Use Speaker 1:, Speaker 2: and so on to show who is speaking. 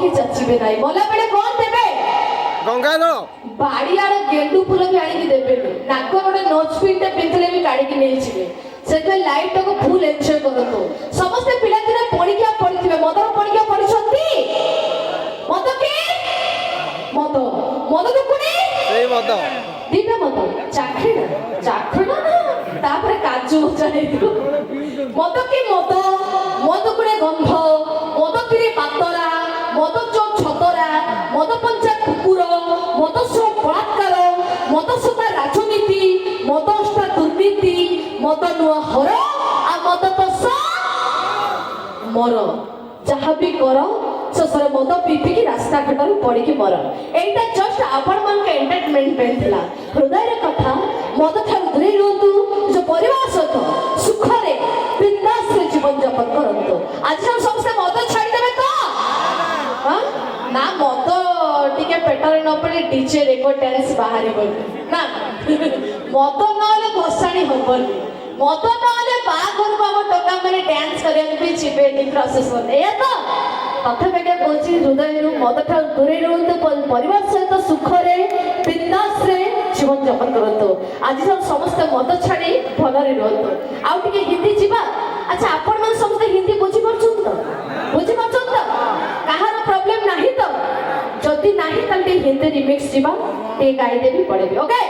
Speaker 1: କି ଯାଚିବେ ନାହିଁ। ମଲା ବେଳେ କଣ ଦେବେ?
Speaker 2: ଗଙ୍ଗା ଜଳ
Speaker 1: ବାଡ଼ିଆର ଗେଣ୍ଡୁ ଫୁଲ ବି ଆଣିକି ଦେବେନି। ନାକ ଗୋଟେ ନୋଜ୍ ପିନ୍ଟେ ପିନ୍ଧିଲେ ବି କାଢିକି ନେଇଯିବେ। ସେଥିପାଇଁ ଲାଇଫ୍ ଟାକୁ ଫୁଲ୍ ଏନ୍ଜୟ କରନ୍ତୁ। ସମସ୍ତେ ପିଲାଦିନେ ପରୀକ୍ଷା ପଢିଥିବେ। ମଦର ପରୀକ୍ଷା ପଢିଛନ୍ତି? ମଦ କି ମଦ ମଦ ଦୁକୁଣି
Speaker 2: ସେଇ ମଦ
Speaker 1: ଦିଟା ମଦ ଚାଖେଣା ଚାଖେଣା ନା ତାପରେ କାଜୁ ଭଜା ହେଇଥିବ। ମଦ କି ମଦ ମଦ କୁଡେ ଗନ୍ଧ ମଦ କିରେ ପାତରା ମଦ ଚୋର ଛତରା ମଦ ପଞ୍ଚା କୁକୁର ମଦ ସହ ବଳାତ୍କାର ମଦ ସହ ରାଜନୀତି ମଦ ଅଷ୍ଟା ଦୁର୍ନୀତି ମଦ ନୂଆ ହର ଆଉ ମଦ ତ ମର ଯାହା ବି କର ଶେଷରେ ମଦ ପିଇକି ରାସ୍ତା ଘାଟରେ ପଡ଼ିକି ମର। ଏଇଟା ଜଷ୍ଟ ଆପଣମାନଙ୍କ ଏଣ୍ଟରଟେନମେଣ୍ଟ ପାଇଁ ଥିଲା। ହୃଦୟର କଥା ମଦ ଠାରୁ ଦୂରେଇ ରୁହନ୍ତୁ। ନିଜ ପରିବାର ସହିତ ସୁଖରେ ବିନ୍ଦାସରେ ଜୀବନ ଯାପନ କରନ୍ତୁ। ଆଜି ଆମେ ସମସ୍ତେ ମଦ ଛାଡ଼ିଦେବେ ତ? ନା ମଦ ଟିକେ ପେଟରେ ନ ପଡିଲେ ଡିଜେ ରେକର୍ଡ ଡ୍ୟାନ୍ସ ବାହାରିବନି ନା। ମଦ ନହେଲେ ଭସାଣି ହବନି। ମଦ ନହେଲେ ବାହାଘରକୁ ଆମ ଟୋକା ମାନେ ଡ୍ୟାନ୍ସ କରିବାକୁ ବି ଯିବେନି ପ୍ରସେସନ। ଏଇଆ ତ ତଥାପି କହୁଛି ହୃଦୟରୁ ମଦ ଠାରୁ ଦୂରେଇ ରୁହନ୍ତୁ। ପରିବାର ସହିତ ସୁଖରେ ବିନ୍ଦାସରେ ଜୀବନ ଯାପନ କରନ୍ତୁ। ଆଜି ସମସ୍ତେ ମଦ ଛାଡ଼ି ଭଲରେ ରୁହନ୍ତୁ। ଆଉ ଟିକେ ହିନ୍ଦୀ ଯିବା। ଆଚ୍ଛା ଆପଣମାନେ ସମସ୍ତେ ହିନ୍ଦୀ ବୁଝିପାରୁଛନ୍ତି ତ? ବୁଝିପାରୁଛନ୍ତି ତ? କାହାର ପ୍ରୋବ୍ଲେମ ନାହିଁ ତ? ଯଦି ନାହିଁ ତାହେଲେ ଟିକେ ହିନ୍ଦୀ ରିମିକ୍ସ ଯିବା ଟିକେ ଗାଇଦେବି ପଳେଇବି। ଓକେ।